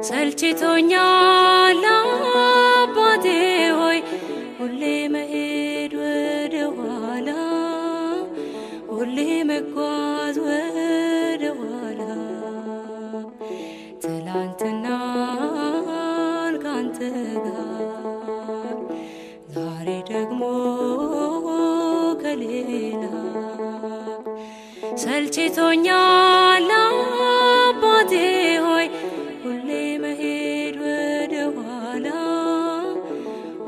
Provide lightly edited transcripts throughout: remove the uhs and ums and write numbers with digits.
ሰልችቶኛል አባቴ ሆይ ሁሌ መሄድ ወደ ኋላ ሁሌ መጓዝ ወደ ኋላ ትላንትናን ካንተ ጋር ዛሬ ደግሞ ከሌላ ሰልችቶኛል አባቴ ሆይ ሁሌ መሄድ ወደ ኋላ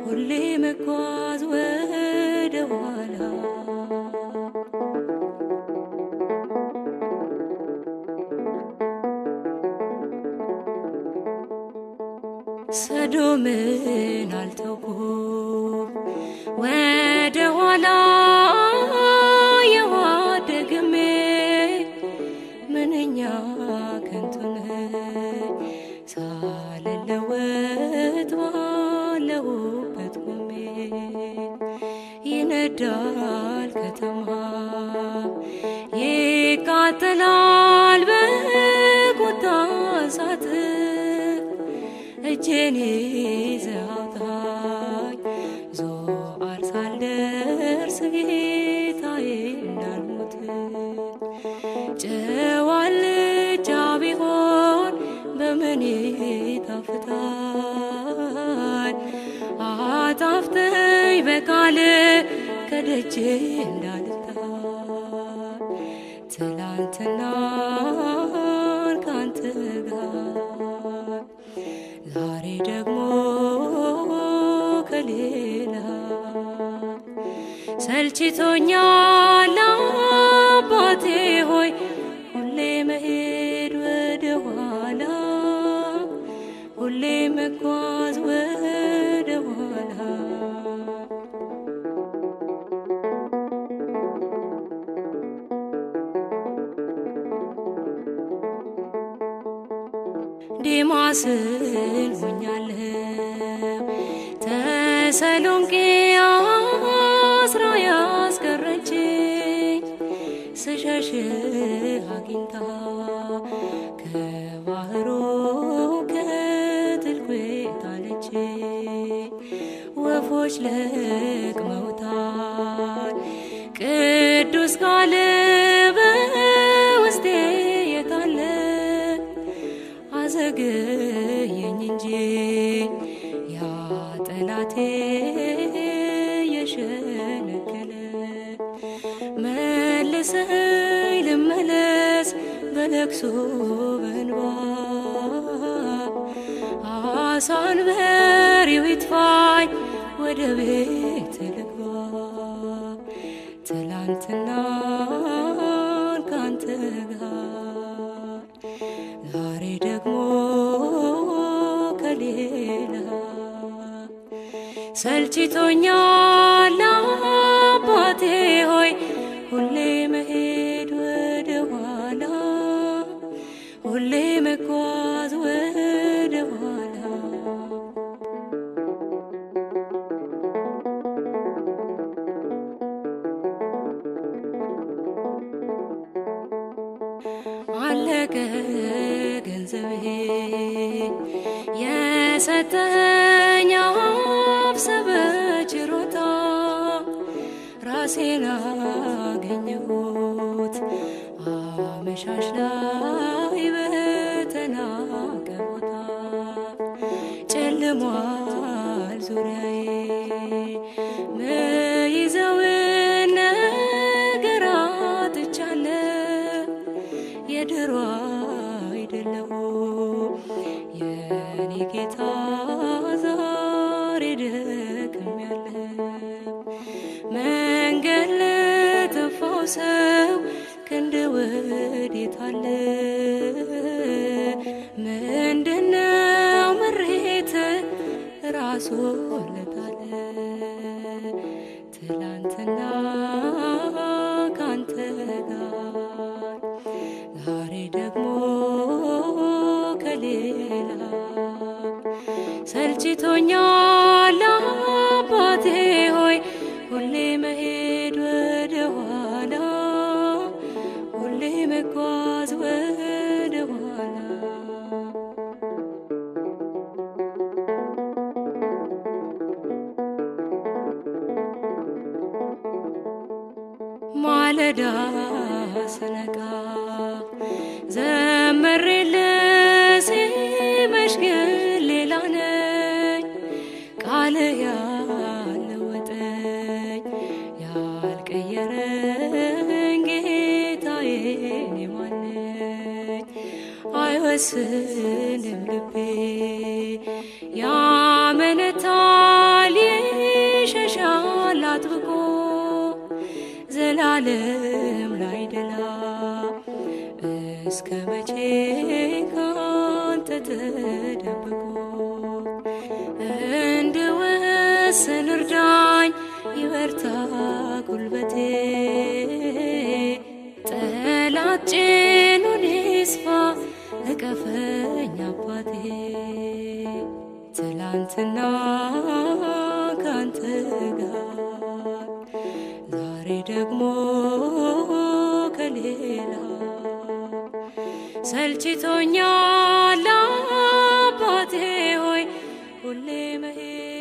ሁሌ መጓዝ ወደ ኋላ ሰዶምን አልተውኩም ወደ ኋላ የዋደግሜ ምንኛ ከንቱ ነኝ ሳልለወጥ ባለሁበት ቆሜ ይነዳል ከተማ ይቃጠላል በቁጣ እሳት እጄን ይዘህ አውጣኝ ዞአር ሳልደርስ ጌታዬ እንዳልሞት ጨው አልጫ ቢሆን በምን ይጣፍጣል አጣፍጠኝ በቃልህ ከደጄ እንዳልጣል ትላንትናን ካንተ ጋር ዛሬ ደግሞ ከሌላ ሰልችቶኛል አባቴ ሆይ ሁሌ መሄድ ወደ ኋላ ሁሌ መጓዝ ወደ ኋላ ዴማስን ሆኛለሁ ተሰሎንቄ አስራ ያስቀረችኝ ስሸሽ አግኝታ ከባህሩ ከጥልቁ ጣለችኝ ወፎች ለቅመውታል ቅዱስ ቃል በውስጤ የታለ አዘገየኝ እንጂ ያ ጠላቴ የሸነገለ መልሰኝ ልመለስ በለቅሶ በእንባ አሳንበሪው ይጥፋኝ ወደ ቤት ልግባ ትላንትናን ካንተ ጋር ዛሬ ደግሞ ከሌላ ሰልችቶኛል አባቴ ሆይ ሁሌ መሄድ ወደ ኋላ ሁሌ መጓዝ ወደ ኋላ አለቀ ገንዘቤ የሰጠኝ አፍሰህ በችሮታ ራሴን አገኘሁት አመሻሽ ላይ በተናቀ ቦታ ጨልሟል ዙሪያዬ ምይዘውን ነገር አጥቻለሁ የድሮ አይደለሁም የኔ ጌታ ዛሬ ደክሜያለሁ መንገድ ለጠፋው ሰው ክንድ ወዴት አለ ምንድነው ምሬት ራሱ ለታለ ትላንትና ካንተ ጋር ዛሬ ደግሞ ከሌላ ሰልችቶኛል አባቴ ሆይ ሁሌ መሄድ ወደ ኋላ ሁሌ መጓዝ ወደ ኋላ አይወስንም ልቤ ያመነታል ይሸሻል አጥብቆ ዘላለም ላይደላ እስከ መቼ ካንተ ተደብቆ እንድወስን እርዳኝ ይበርታ ጉልበቴ ጠላት ጭኑን ይስፋ እቀፈኝ አባቴ ትላንትና ካንተ ጋር ዛሬ ደግሞ ከሌላ ሰልችቶኛል አባቴ ሆይ ሁሌ መሄድ